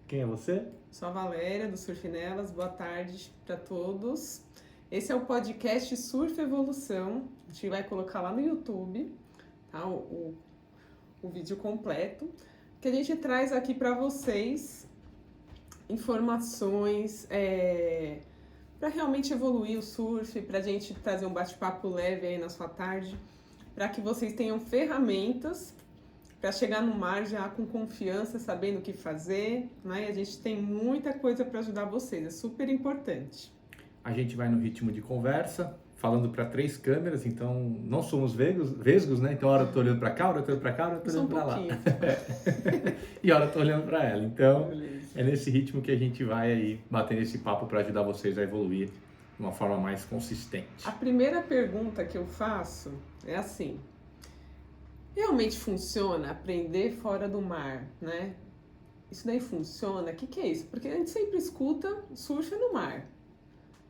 Quem é você? Sou a Valéria, do Surf Nelas. Boa tarde para todos. Esse é o podcast Surf Evolução. A gente vai colocar lá no YouTube, tá? O vídeo completo. Que a gente traz aqui para vocês informações para realmente evoluir o surf, para a gente trazer um bate-papo leve aí na sua tarde, para que vocês tenham ferramentas para chegar no mar já com confiança, sabendo o que fazer, né? E a gente tem muita coisa para ajudar vocês, é super importante. A gente vai no ritmo de conversa, falando para 3 câmeras, então não somos vesgos, né? Então, hora eu tô olhando para cá, hora eu tô olhando para cá, hora eu tô olhando para lá. E hora eu tô olhando para ela. Então, é nesse ritmo que a gente vai aí batendo esse papo para ajudar vocês a evoluir de uma forma mais consistente. A primeira pergunta que eu faço é assim: realmente funciona aprender fora do mar, né? Isso daí funciona? O que é isso? Porque a gente sempre escuta surf no mar.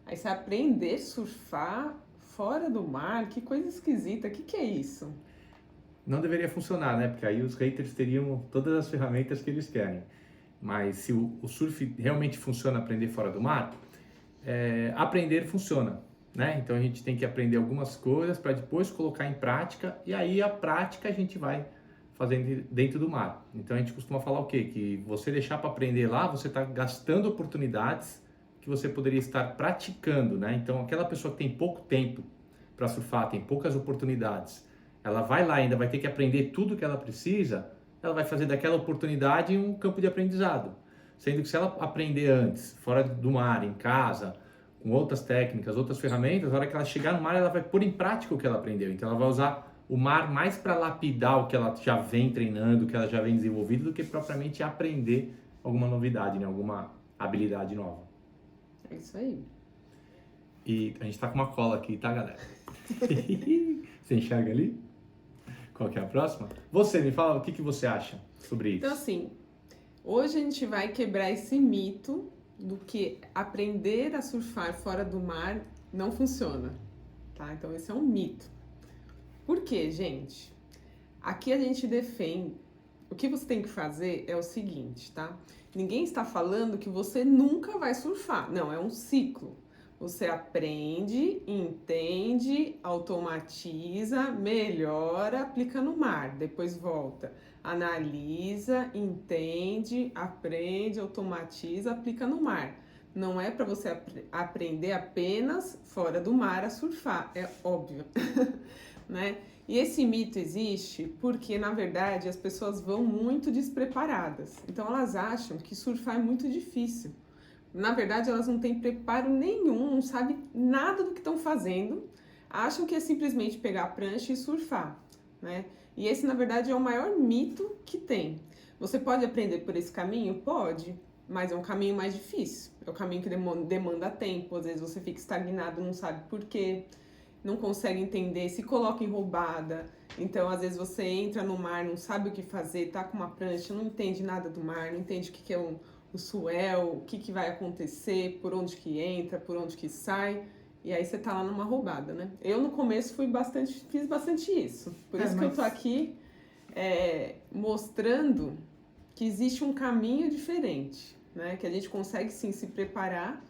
Aí você aprender a surfar fora do mar, que coisa esquisita, o que é isso? Não deveria funcionar, né? Porque aí os haters teriam todas as ferramentas que eles querem. Mas se o surf realmente funciona aprender fora do mar, aprender funciona, né? Então a gente tem que aprender algumas coisas para depois colocar em prática, e aí a prática a gente vai fazendo dentro do mar. Então a gente costuma falar o quê? Que você deixar para aprender lá, você está gastando oportunidades que você poderia estar praticando, né? Então aquela pessoa que tem pouco tempo para surfar, tem poucas oportunidades, ela vai lá, ainda vai ter que aprender tudo que ela precisa, ela vai fazer daquela oportunidade um campo de aprendizado. Sendo que se ela aprender antes, fora do mar, em casa, com outras técnicas, outras ferramentas, na hora que ela chegar no mar, ela vai pôr em prática o que ela aprendeu. Então ela vai usar o mar mais para lapidar o que ela já vem treinando, o que ela já vem desenvolvendo, do que propriamente aprender alguma novidade, né? Alguma habilidade nova. É isso aí. E a gente tá com uma cola aqui, tá, galera? Você enxerga ali? Qual que é a próxima? Você, me fala o que você acha sobre isso. Então, assim, hoje a gente vai quebrar esse mito do que aprender a surfar fora do mar não funciona, tá? Então, esse é um mito. Por quê, gente? Aqui a gente defende... O que você tem que fazer é o seguinte, tá? Ninguém está falando que você nunca vai surfar. Não, é um ciclo. Você aprende, entende, automatiza, melhora, aplica no mar, depois volta. Analisa, entende, aprende, automatiza, aplica no mar. Não é para você aprender apenas fora do mar a surfar, é óbvio, né? E esse mito existe porque, na verdade, as pessoas vão muito despreparadas. Então, elas acham que surfar é muito difícil. Na verdade, elas não têm preparo nenhum, não sabem nada do que estão fazendo, acham que é simplesmente pegar a prancha e surfar, né? E esse, na verdade, é o maior mito que tem. Você pode aprender por esse caminho? Pode, mas é um caminho mais difícil. É um caminho que demanda tempo, às vezes você fica estagnado, não sabe por quê, não consegue entender, se coloca em roubada. Então, às vezes você entra no mar, não sabe o que fazer, tá com uma prancha, não entende nada do mar, não entende o que é o swell, o que vai acontecer, por onde que entra, por onde que sai, e aí você tá lá numa roubada, né? Eu no começo fiz bastante isso, por isso que eu tô aqui mostrando que existe um caminho diferente, né? Que a gente consegue sim se preparar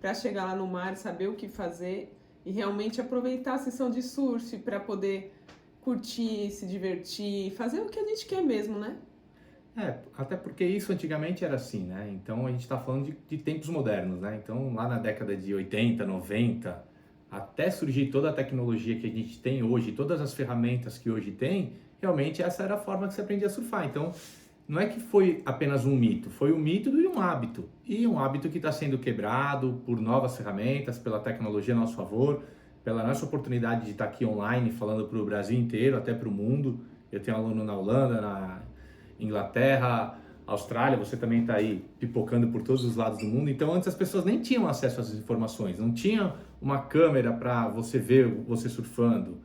para chegar lá no mar, saber o que fazer e realmente aproveitar a sessão de surf para poder curtir, se divertir, fazer o que a gente quer mesmo, né? Até porque isso antigamente era assim, né? Então a gente está falando de tempos modernos, né? Então lá na década de 80, 90, até surgir toda a tecnologia que a gente tem hoje, todas as ferramentas que hoje tem, realmente essa era a forma que você aprendia a surfar. Então não é que foi apenas um mito, foi um mito e um hábito. E um hábito que está sendo quebrado por novas ferramentas, pela tecnologia a nosso favor, pela nossa oportunidade de estar aqui online falando para o Brasil inteiro, até para o mundo. Eu tenho aluno na Holanda, na Inglaterra, Austrália, você também está aí pipocando por todos os lados do mundo. Então antes as pessoas nem tinham acesso às informações, não tinha uma câmera para você ver você surfando,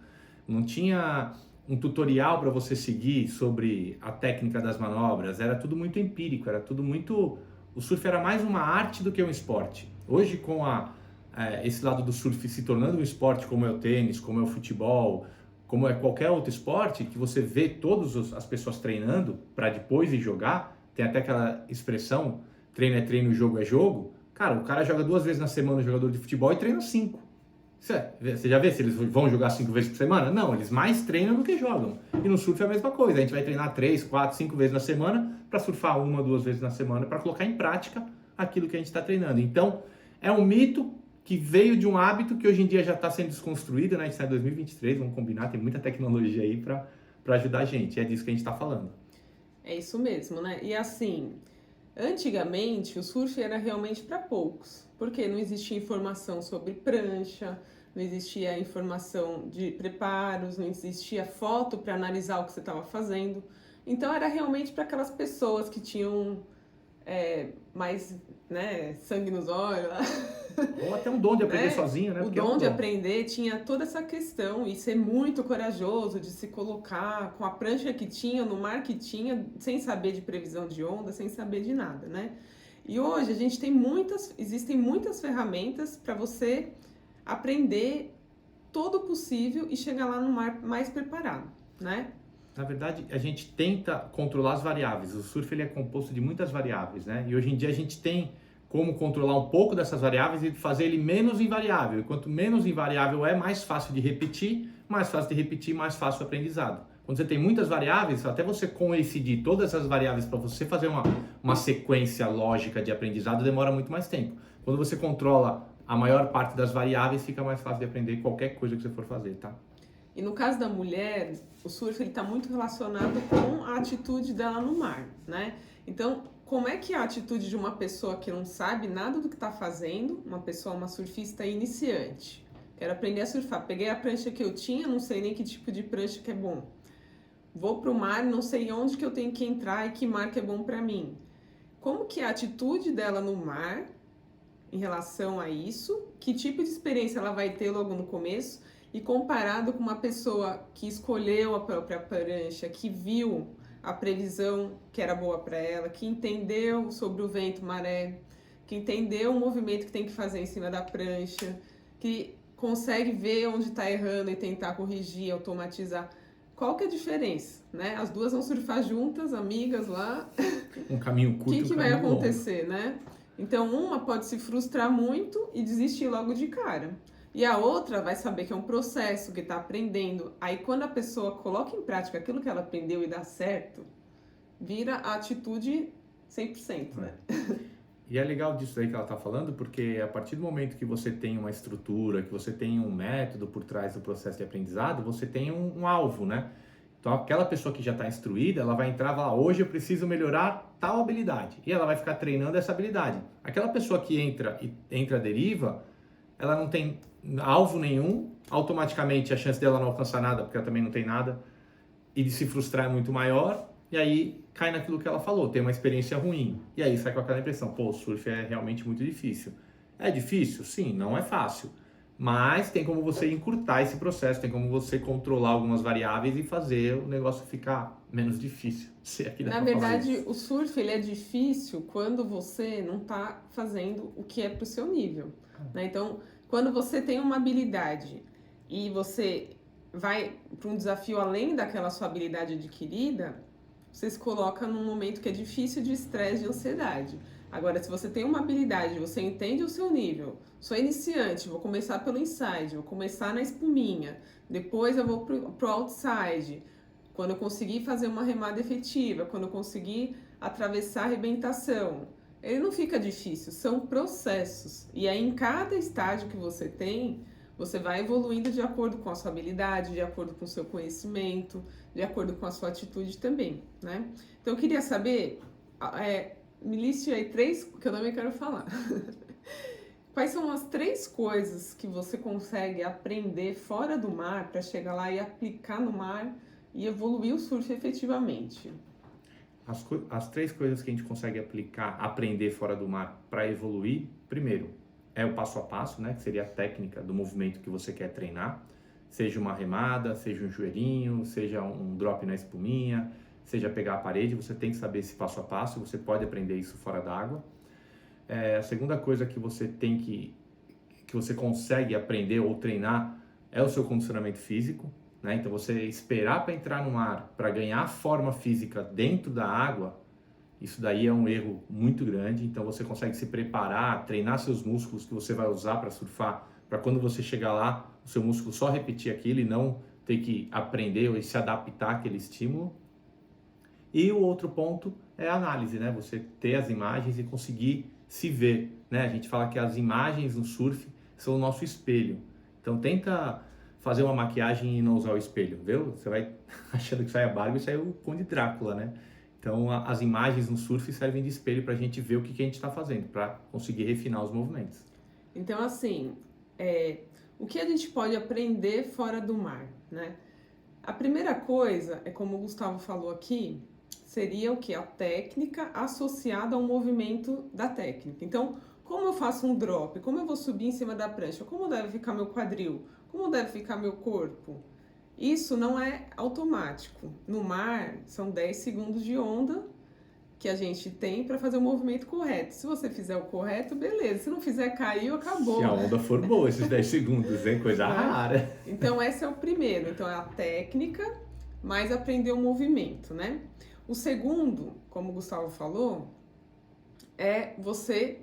não tinha um tutorial para você seguir sobre a técnica das manobras, era tudo muito empírico, era tudo muito... O surf era mais uma arte do que um esporte. Hoje, com esse lado do surf se tornando um esporte como é o tênis, como é o futebol, como é qualquer outro esporte, que você vê todas as pessoas treinando para depois ir jogar, tem até aquela expressão treino é treino, jogo é jogo, cara, o cara joga 2 vezes na semana, jogador de futebol, e treina 5. Você já vê se eles vão jogar 5 vezes por semana? Não, eles mais treinam do que jogam. E no surf é a mesma coisa. A gente vai treinar 3, 4, 5 vezes na semana para surfar 1, 2 vezes na semana para colocar em prática aquilo que a gente está treinando. Então, é um mito que veio de um hábito que hoje em dia já está sendo desconstruído, né? A gente está em 2023, vamos combinar, tem muita tecnologia aí para ajudar a gente. É disso que a gente está falando. É isso mesmo, né? E assim, antigamente o surf era realmente para poucos, porque não existia informação sobre prancha, não existia informação de preparos, não existia foto para analisar o que você estava fazendo. Então era realmente para aquelas pessoas que tinham mais, né, sangue nos olhos, Ou até um dom de aprender né? sozinho, né? O Porque dom de aprender tinha toda essa questão e ser muito corajoso de se colocar com a prancha que tinha, no mar que tinha, sem saber de previsão de onda, sem saber de nada, né? E hoje a gente tem existem muitas ferramentas para você aprender todo o possível e chegar lá no mar mais preparado, né? Na verdade, a gente tenta controlar as variáveis. O surf ele é composto de muitas variáveis, né? E hoje em dia a gente tem como controlar um pouco dessas variáveis e fazer ele menos invariável. E quanto menos invariável é, mais fácil de repetir, mais fácil o aprendizado. Quando você tem muitas variáveis, até você coincidir todas as variáveis para você fazer uma sequência lógica de aprendizado demora muito mais tempo. Quando você controla a maior parte das variáveis, fica mais fácil de aprender qualquer coisa que você for fazer, tá? E no caso da mulher, o surf está muito relacionado com a atitude dela no mar, né? Então, como é que é a atitude de uma pessoa que não sabe nada do que está fazendo, uma surfista iniciante? Quero aprender a surfar. Peguei a prancha que eu tinha, não sei nem que tipo de prancha que é bom. Vou para o mar, não sei onde que eu tenho que entrar e que mar que é bom para mim. Como que é a atitude dela no mar em relação a isso? Que tipo de experiência ela vai ter logo no começo? E comparado com uma pessoa que escolheu a própria prancha, que viu a previsão que era boa para ela, que entendeu sobre o vento, maré, que entendeu o movimento que tem que fazer em cima da prancha, que consegue ver onde está errando e tentar corrigir, automatizar. Qual que é a diferença, né? As duas vão surfar juntas, amigas lá. Um caminho curto e um O que vai caminho longo. acontecer, né? Então, uma pode se frustrar muito e desistir logo de cara. E a outra vai saber que é um processo, que está aprendendo. Aí, quando a pessoa coloca em prática aquilo que ela aprendeu e dá certo, vira a atitude 100%, né? E é legal disso aí que ela está falando, porque a partir do momento que você tem uma estrutura, que você tem um método por trás do processo de aprendizado, você tem um alvo, né? Então, aquela pessoa que já está instruída, ela vai entrar e falar, hoje eu preciso melhorar tal habilidade. E ela vai ficar treinando essa habilidade. Aquela pessoa que entra à deriva, ela não tem alvo nenhum, automaticamente a chance dela não alcançar nada, porque ela também não tem nada, e de se frustrar é muito maior, e aí cai naquilo que ela falou, tem uma experiência ruim. E aí sai com aquela impressão, pô, o surf é realmente muito difícil. É difícil? Sim, não é fácil. Mas tem como você encurtar esse processo, tem como você controlar algumas variáveis e fazer o negócio ficar menos difícil. Na verdade, o surf ele é difícil quando você não está fazendo o que é para o seu nível, né? Então, quando você tem uma habilidade e você vai para um desafio além daquela sua habilidade adquirida, você se coloca num momento que é difícil de estresse, de ansiedade. Agora, se você tem uma habilidade, você entende o seu nível, sou iniciante, vou começar pelo inside, vou começar na espuminha, depois eu vou pro outside, quando eu conseguir fazer uma remada efetiva, quando eu conseguir atravessar a arrebentação, ele não fica difícil, são processos. E aí, em cada estágio que você tem, você vai evoluindo de acordo com a sua habilidade, de acordo com o seu conhecimento, de acordo com a sua atitude também, né? Então, eu queria saber, me liste aí 3, que eu também quero falar. Quais são as 3 coisas que você consegue aprender fora do mar para chegar lá e aplicar no mar e evoluir o surf efetivamente? As 3 coisas que a gente consegue aprender fora do mar para evoluir, primeiro, é o passo a passo, né? Que seria a técnica do movimento que você quer treinar. Seja uma remada, seja um joelhinho, seja um drop na espuminha, seja pegar a parede, você tem que saber esse passo a passo, você pode aprender isso fora d'água. A segunda coisa que você consegue aprender ou treinar é o seu condicionamento físico, né? Então você esperar para entrar no mar, para ganhar forma física dentro da água, Isso daí é um erro muito grande, então você consegue se preparar, treinar seus músculos que você vai usar para surfar, para quando você chegar lá, o seu músculo só repetir aquilo e não ter que aprender ou se adaptar àquele estímulo. E o outro ponto é a análise, né? Você ter as imagens e conseguir se ver, né? A gente fala que as imagens no surf são o nosso espelho. Então tenta fazer uma maquiagem e não usar o espelho, viu? Você vai achando que sai a Barbie e sai o Conde Drácula, né? Então as imagens no surf servem de espelho para a gente ver o que a gente está fazendo, para conseguir refinar os movimentos. Então, assim, o que a gente pode aprender fora do mar, né? A primeira coisa, é como o Gustavo falou aqui, seria o que? A técnica associada ao movimento da técnica. Então, como eu faço um drop? Como eu vou subir em cima da prancha? Como deve ficar meu quadril? Como deve ficar meu corpo? Isso não é automático. No mar, são 10 segundos de onda que a gente tem para fazer o movimento correto. Se você fizer o correto, beleza. Se não fizer, caiu, acabou. Se a onda for boa, esses 10 segundos, hein? Coisa rara. Então, esse é o primeiro. Então, é a técnica, mais aprender o movimento, né? O segundo, como o Gustavo falou, é você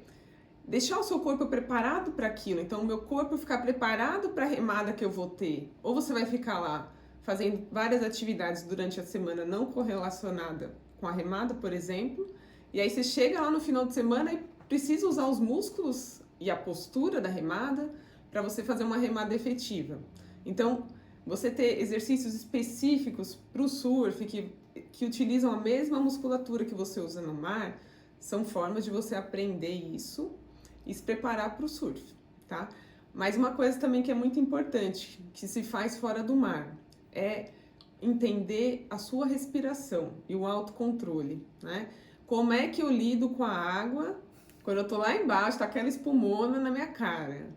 deixar o seu corpo preparado para aquilo. Então, o meu corpo ficar preparado para a remada que eu vou ter. Ou você vai ficar lá fazendo várias atividades durante a semana não correlacionada com a remada, por exemplo, e aí você chega lá no final de semana e precisa usar os músculos e a postura da remada para você fazer uma remada efetiva. Então, você ter exercícios específicos para o surf que utilizam a mesma musculatura que você usa no mar, são formas de você aprender isso e se preparar para o surf, tá? Mas uma coisa também que é muito importante, que se faz fora do mar, é entender a sua respiração e o autocontrole, né? Como é que eu lido com a água quando eu tô lá embaixo, tá aquela espumona na minha cara?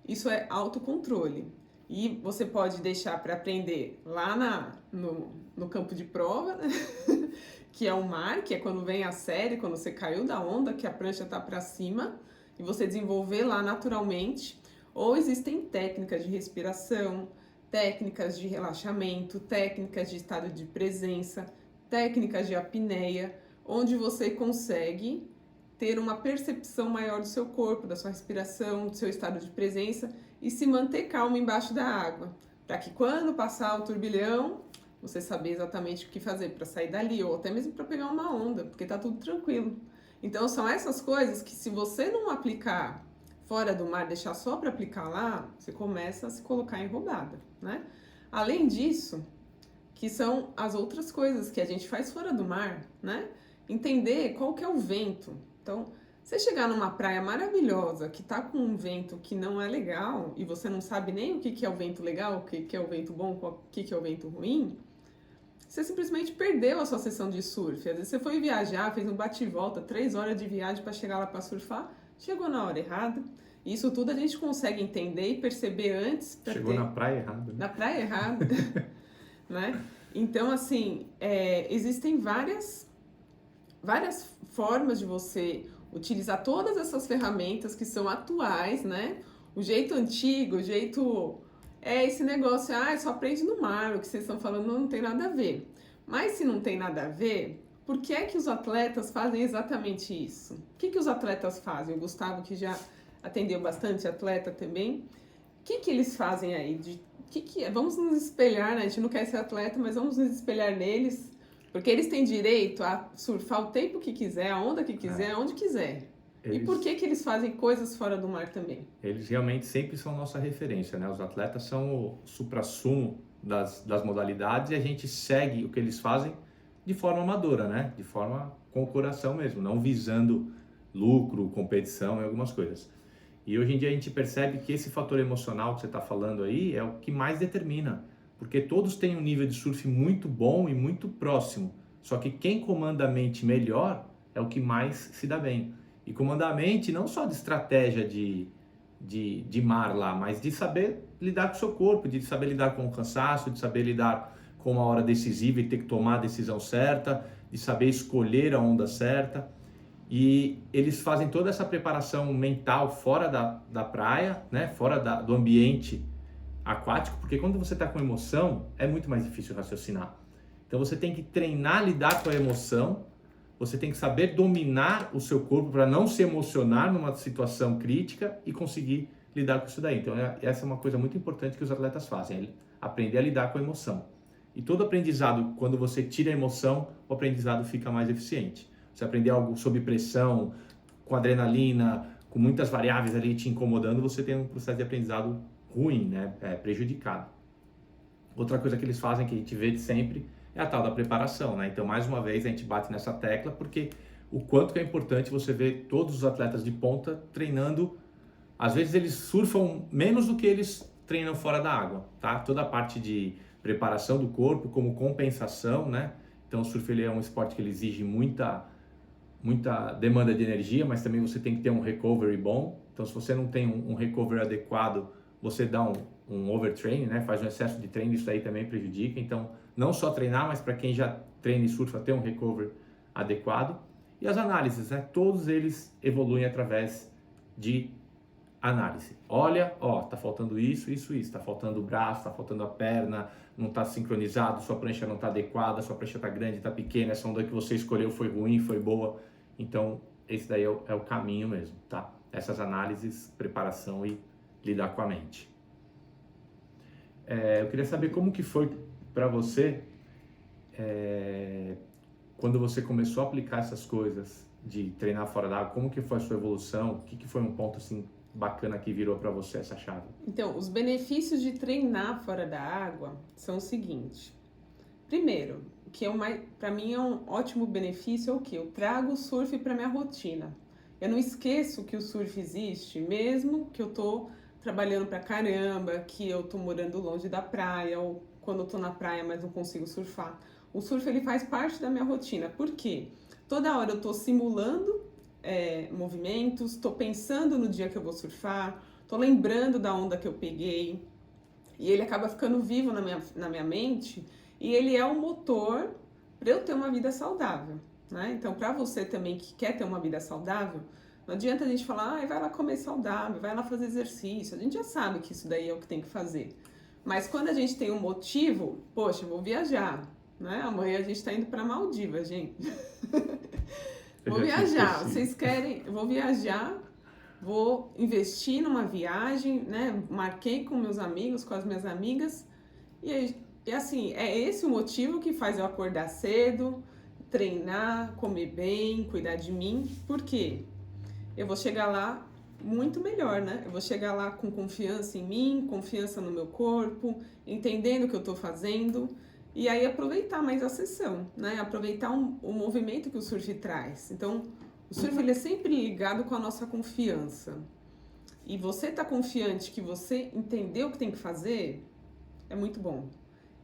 Isso é autocontrole. E você pode deixar para aprender lá no campo de prova, né? Que é o mar, que é quando vem a série, quando você caiu da onda, que a prancha tá para cima, e você desenvolver lá naturalmente. Ou existem técnicas de respiração, técnicas de relaxamento, técnicas de estado de presença, técnicas de apneia, onde você consegue ter uma percepção maior do seu corpo, da sua respiração, do seu estado de presença e se manter calmo embaixo da água, para que quando passar o turbilhão, você saber exatamente o que fazer para sair dali ou até mesmo para pegar uma onda, porque tá tudo tranquilo. Então são essas coisas que se você não aplicar fora do mar, deixar só para aplicar lá, você começa a se colocar em roubada, né? Além disso, que são as outras coisas que a gente faz fora do mar, né? Entender qual que é o vento. Então, você chegar numa praia maravilhosa que tá com um vento que não é legal e você não sabe nem o que é o vento legal, o que é o vento bom, o que é o vento ruim, você simplesmente perdeu a sua sessão de surf. Às vezes você foi viajar, fez um bate e volta, 3 horas de viagem para chegar lá para surfar, chegou na hora errada. Isso tudo a gente consegue entender e perceber antes. Chegou na praia errada. Né? Na praia errada, né? Então, assim, existem várias formas de você utilizar todas essas ferramentas que são atuais, né? O jeito antigo, o jeito... esse negócio, só aprende no mar, o que vocês estão falando não tem nada a ver. Mas se não tem nada a ver, por que é que os atletas fazem exatamente isso? O que os atletas fazem? O Gustavo, que já atendeu bastante atleta também, o que eles fazem aí? Vamos nos espelhar, né? A gente não quer ser atleta, mas vamos nos espelhar neles, porque eles têm direito a surfar o tempo que quiser, a onda que quiser, onde quiser. E por que eles fazem coisas fora do mar também? Eles realmente sempre são nossa referência, né? Os atletas são o suprassumo das modalidades e a gente segue o que eles fazem de forma amadora, né? De forma com o coração mesmo, não visando lucro, competição e algumas coisas. E hoje em dia a gente percebe que esse fator emocional que você está falando aí é o que mais determina, porque todos têm um nível de surf muito bom e muito próximo, só que quem comanda a mente melhor é o que mais se dá bem. E comandar a mente não só de estratégia de mar lá, mas de saber lidar com o seu corpo, de saber lidar com o cansaço, de saber lidar com uma hora decisiva e ter que tomar a decisão certa, de saber escolher a onda certa. E eles fazem toda essa preparação mental fora da praia, né? Fora do ambiente aquático, porque quando você está com emoção, é muito mais difícil raciocinar. Então você tem que treinar a lidar com a emoção você tem que saber dominar o seu corpo para não se emocionar numa situação crítica e conseguir lidar com isso daí. Então, essa é uma coisa muito importante que os atletas fazem, é aprender a lidar com a emoção. E todo aprendizado, quando você tira a emoção, o aprendizado fica mais eficiente. Você aprender algo sob pressão, com adrenalina, com muitas variáveis ali te incomodando, você tem um processo de aprendizado ruim, né? Prejudicado. Outra coisa que eles fazem, que a gente vê sempre, é a tal da preparação, né? Então, mais uma vez, a gente bate nessa tecla, porque o quanto que é importante você ver todos os atletas de ponta treinando. Às vezes eles surfam menos do que eles treinam fora da água, tá? Toda a parte de preparação do corpo como compensação, né? Então o surf ele é um esporte que ele exige muita demanda de energia, mas também você tem que ter um recovery bom. Então se você não tem um recovery adequado, você dá um overtraining, né? Faz um excesso de treino, isso aí também prejudica. Então não só treinar, mas para quem já treina e surfa, ter um recovery adequado. E as análises, né? Todos eles evoluem através de análise. Olha, ó, tá faltando isso, tá faltando o braço, tá faltando a perna, não tá sincronizado, sua prancha não tá adequada, sua prancha tá grande, tá pequena, essa onda que você escolheu foi ruim, foi boa. Então, esse daí é o caminho mesmo, tá? Essas análises, preparação e lidar com a mente. Eu queria saber como que foi para você quando você começou a aplicar essas coisas de treinar fora da água, como que foi a sua evolução? O que foi um ponto assim bacana que virou para você essa chave? Então, os benefícios de treinar fora da água são o seguinte. Primeiro, que para mim é um ótimo benefício é o que? Eu trago o surf para minha rotina. Eu não esqueço que o surf existe, mesmo que eu tô trabalhando pra caramba, que eu tô morando longe da praia, ou quando eu tô na praia, mas não consigo surfar. O surf ele faz parte da minha rotina. Por quê? Toda hora eu tô simulando movimentos, tô pensando no dia que eu vou surfar, tô lembrando da onda que eu peguei, e ele acaba ficando vivo na minha mente, e ele é o motor para eu ter uma vida saudável, né? Então, para você também que quer ter uma vida saudável, não adianta a gente falar, vai lá comer saudável, vai lá fazer exercício, a gente já sabe que isso daí é o que tem que fazer. Mas quando a gente tem um motivo, poxa, eu vou viajar, né? Amanhã a gente tá indo para Maldivas, gente. Vou viajar, vocês querem? Eu vou viajar, vou investir numa viagem, né? Marquei com meus amigos, com as minhas amigas, e assim, é esse o motivo que faz eu acordar cedo, treinar, comer bem, cuidar de mim, porque eu vou chegar lá muito melhor, né? Eu vou chegar lá com confiança em mim, confiança no meu corpo, entendendo o que eu tô fazendo. E aí aproveitar mais a sessão, né? Aproveitar o movimento que o surf traz. Então, o surf ele é sempre ligado com a nossa confiança. E você tá confiante que você entendeu o que tem que fazer, é muito bom.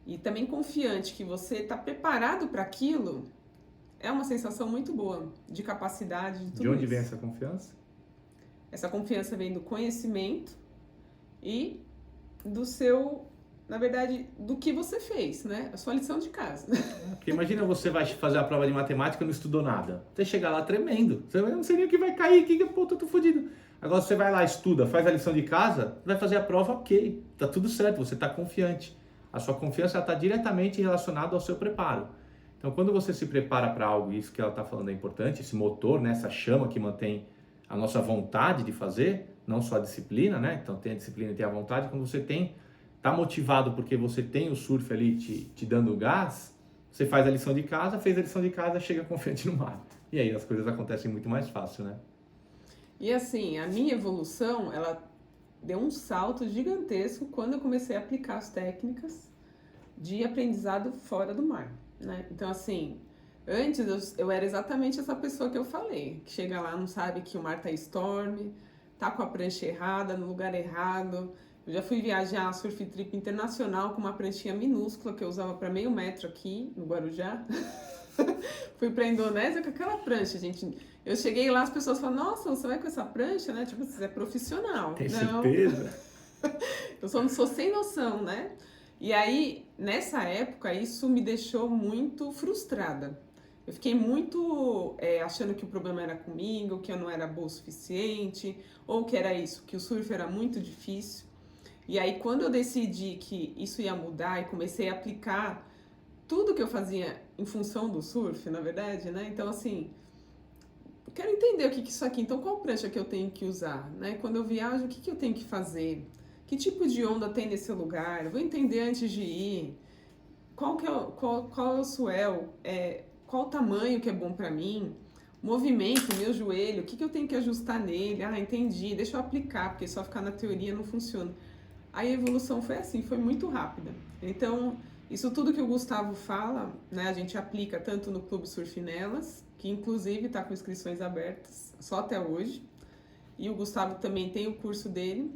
E também confiante que você tá preparado para aquilo, é uma sensação muito boa de capacidade, de tudo isso. De onde vem essa confiança? Essa confiança vem do conhecimento e do seu... Na verdade, do que você fez, né? A sua lição de casa. Porque imagina você vai fazer a prova de matemática e não estudou nada. Você chega lá tremendo. Você não sei nem o que vai cair, puta, eu tô fodido. Agora você vai lá, estuda, faz a lição de casa, vai fazer a prova, ok. Tá tudo certo, você tá confiante. A sua confiança está diretamente relacionada ao seu preparo. Então, quando você se prepara para algo, isso que ela está falando é importante, esse motor, né? Essa chama que mantém a nossa vontade de fazer, não só a disciplina, né? Então, tem a disciplina e tem a vontade. Quando você tá motivado porque você tem o surf ali te dando gás, você faz a lição de casa, fez a lição de casa, chega confiante no mar. E aí as coisas acontecem muito mais fácil, né? E assim, a minha evolução, ela deu um salto gigantesco quando eu comecei a aplicar as técnicas de aprendizado fora do mar, né? Então assim, antes eu era exatamente essa pessoa que eu falei, que chega lá, não sabe que o mar tá storm, tá com a prancha errada, no lugar errado. Eu já fui viajar surf trip internacional com uma pranchinha minúscula que eu usava para meio metro aqui no Guarujá. Fui pra Indonésia com aquela prancha, gente. Eu cheguei lá, as pessoas falam, nossa, você vai com essa prancha, né? Tipo, você é profissional. Tem certeza? Eu não sou sem noção, né? E aí, nessa época, isso me deixou muito frustrada. Eu fiquei muito achando que o problema era comigo, que eu não era boa o suficiente, ou que era isso, que o surf era muito difícil. E aí, quando eu decidi que isso ia mudar e comecei a aplicar tudo que eu fazia em função do surf, na verdade, né? Então, assim, eu quero entender o que que é isso aqui. Então, qual prancha que eu tenho que usar, né? Quando eu viajo, o que que eu tenho que fazer? Que tipo de onda tem nesse lugar? Eu vou entender antes de ir. Qual é o swell? Qual o tamanho que é bom para mim? Movimento, meu joelho, o que que eu tenho que ajustar nele? Ah, entendi, deixa eu aplicar, porque só ficar na teoria não funciona. Aí a evolução foi assim, foi muito rápida. Então, isso tudo que o Gustavo fala, né, a gente aplica tanto no Clube Surf Nelas, que inclusive está com inscrições abertas só até hoje. E o Gustavo também tem o curso dele.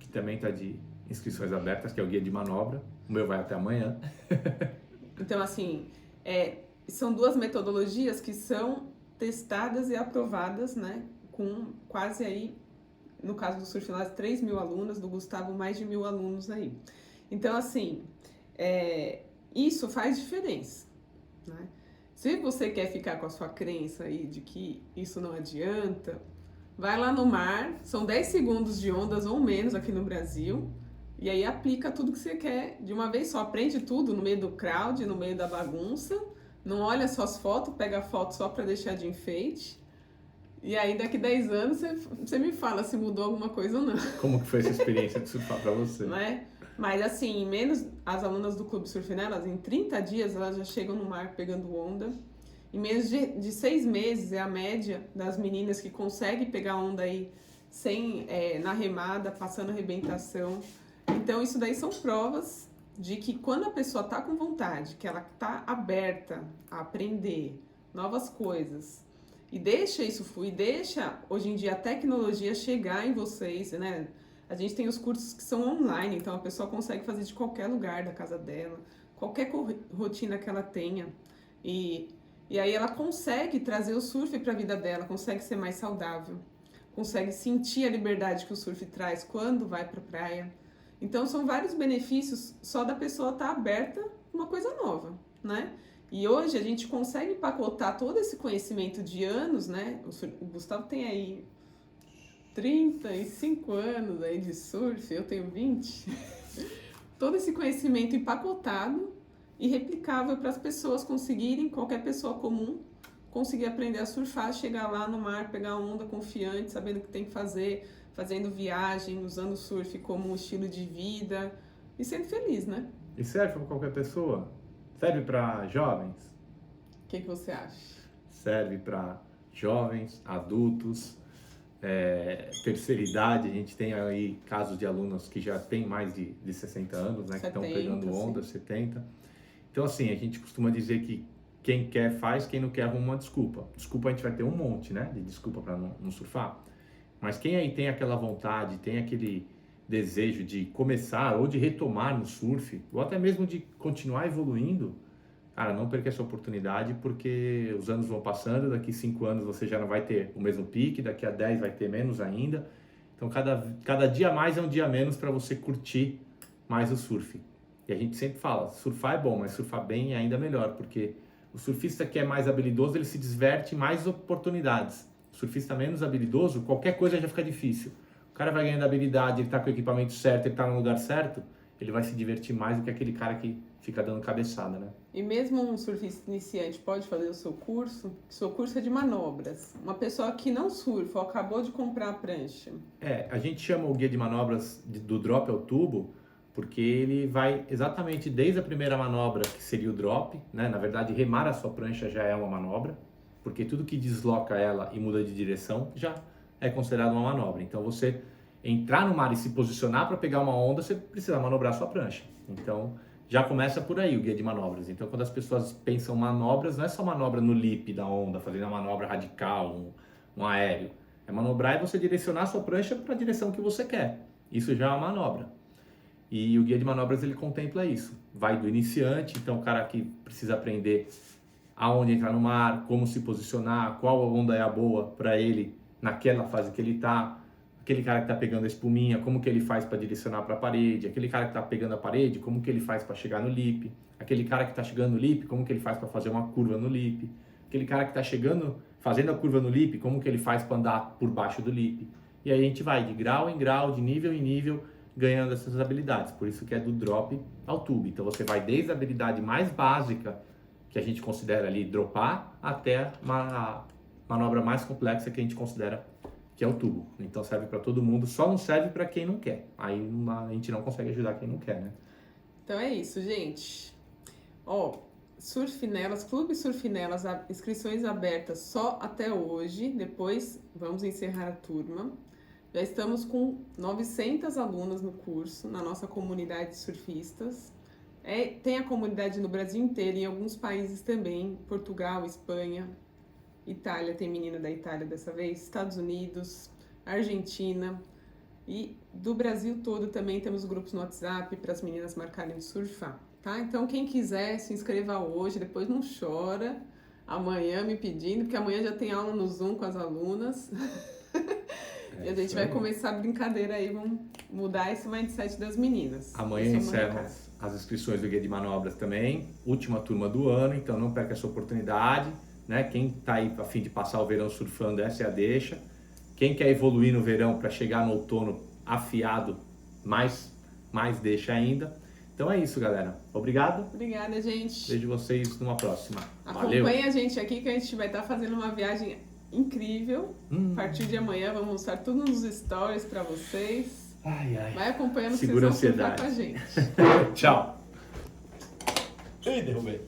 Que também está de inscrições abertas, que é o Guia de Manobra. O meu vai até amanhã. Então, assim, são duas metodologias que são testadas e aprovadas, né, com quase aí, no caso do Surf Nelas, 3 mil alunos, do Gustavo, mais de 1.000 alunos aí. Então, assim, isso faz diferença, né? Se você quer ficar com a sua crença aí de que isso não adianta, vai lá no mar, são 10 segundos de ondas ou menos aqui no Brasil, e aí aplica tudo que você quer de uma vez só, aprende tudo no meio do crowd, no meio da bagunça, não olha só as fotos, pega foto só para deixar de enfeite, e aí daqui 10 anos você me fala se mudou alguma coisa ou não. Como que foi essa experiência de surfar para você? Né? Mas assim, as alunas do Clube Surf Nelas, em 30 dias elas já chegam no mar pegando onda. Em menos de 6 meses é a média das meninas que conseguem pegar onda aí sem, na remada, passando arrebentação. Então isso daí são provas de que quando a pessoa tá com vontade, que ela tá aberta a aprender novas coisas e deixa isso fluir, deixa hoje em dia a tecnologia chegar em vocês, né? A gente tem os cursos que são online, então a pessoa consegue fazer de qualquer lugar da casa dela, qualquer rotina que ela tenha. E aí ela consegue trazer o surf para a vida dela, consegue ser mais saudável, consegue sentir a liberdade que o surf traz quando vai para a praia. Então são vários benefícios só da pessoa estar aberta a uma coisa nova, né? E hoje a gente consegue empacotar todo esse conhecimento de anos, né? O Gustavo tem aí 35 anos aí de surf, eu tenho 20. Todo esse conhecimento empacotado e replicável para as pessoas conseguirem, qualquer pessoa comum, conseguir aprender a surfar, chegar lá no mar, pegar onda confiante, sabendo o que tem que fazer, fazendo viagem, usando o surf como um estilo de vida e sendo feliz, né? E serve para qualquer pessoa? Serve para jovens? O que você acha? Serve para jovens, adultos, terceira idade. A gente tem aí casos de alunos que já têm mais de 60 anos, né? 70, que estão pegando onda, sim. 70. Então, assim, a gente costuma dizer que quem quer faz, quem não quer arruma uma desculpa. Desculpa a gente vai ter um monte, né? De desculpa para não surfar. Mas quem aí tem aquela vontade, tem aquele desejo de começar ou de retomar no surf, ou até mesmo de continuar evoluindo, cara, não perca essa oportunidade, porque os anos vão passando, daqui 5 anos você já não vai ter o mesmo pique, daqui a 10 vai ter menos ainda. Então, cada dia mais é um dia menos para você curtir mais o surf. E a gente sempre fala, surfar é bom, mas surfar bem é ainda melhor, porque o surfista que é mais habilidoso, ele se diverte em mais oportunidades. O surfista menos habilidoso, qualquer coisa já fica difícil. O cara vai ganhando habilidade, ele está com o equipamento certo, ele está no lugar certo, ele vai se divertir mais do que aquele cara que fica dando cabeçada, né? E mesmo um surfista iniciante pode fazer o seu curso é de manobras. Uma pessoa que não surfa ou acabou de comprar a prancha. A gente chama o guia de manobras do drop ao tubo, porque ele vai exatamente desde a primeira manobra, que seria o drop, né? Na verdade, remar a sua prancha já é uma manobra, porque tudo que desloca ela e muda de direção já é considerado uma manobra. Então, você entrar no mar e se posicionar para pegar uma onda, você precisa manobrar a sua prancha. Então, já começa por aí o guia de manobras. Então, quando as pessoas pensam manobras, não é só manobra no lip da onda, fazendo uma manobra radical, um aéreo. É manobrar e você direcionar a sua prancha para a direção que você quer. Isso já é uma manobra. E o guia de manobras, ele contempla isso. Vai do iniciante, então o cara que precisa aprender aonde entrar no mar, como se posicionar, qual onda é a boa para ele naquela fase que ele está. Aquele cara que está pegando a espuminha, como que ele faz para direcionar para a parede. Aquele cara que está pegando a parede, como que ele faz para chegar no lip. Aquele cara que está chegando no lip, como que ele faz para fazer uma curva no lip. Aquele cara que está chegando, fazendo a curva no lip, como que ele faz para andar por baixo do lip. E aí a gente vai de grau em grau, de nível em nível, ganhando essas habilidades. Por isso que é do drop ao tube. Então você vai desde a habilidade mais básica que a gente considera ali dropar, até uma manobra mais complexa que a gente considera que é o tubo. Então serve para todo mundo, só não serve para quem não quer. Aí a gente não consegue ajudar quem não quer, né? Então é isso, gente. Ó, Surfinelas, Clube Surfinelas, inscrições abertas só até hoje, depois vamos encerrar a turma. Já estamos com 900 alunas no curso, na nossa comunidade de surfistas. Tem a comunidade no Brasil inteiro, em alguns países também, Portugal, Espanha, Itália, tem menina da Itália dessa vez, Estados Unidos, Argentina, e do Brasil todo também temos grupos no WhatsApp para as meninas marcarem de surfar, tá? Então quem quiser se inscreva hoje, depois não chora, amanhã me pedindo, porque amanhã já tem aula no Zoom com as alunas. E a gente vai começar a brincadeira aí, vamos mudar esse mindset das meninas. Amanhã encerram as inscrições do Guia de Manobras também, última turma do ano, então não perca essa oportunidade, né? Quem está aí a fim de passar o verão surfando, essa é a deixa. Quem quer evoluir no verão para chegar no outono afiado, mais deixa ainda. Então é isso, galera. Obrigado. Obrigada, gente. Vejo vocês numa próxima. Valeu. Acompanhe a gente aqui que a gente vai estar fazendo uma viagem incrível. A partir de amanhã vamos mostrar tudo nos stories para vocês. Vai acompanhando, segura vocês vão a ansiedade com a gente. Tchau. Ei, derrubei.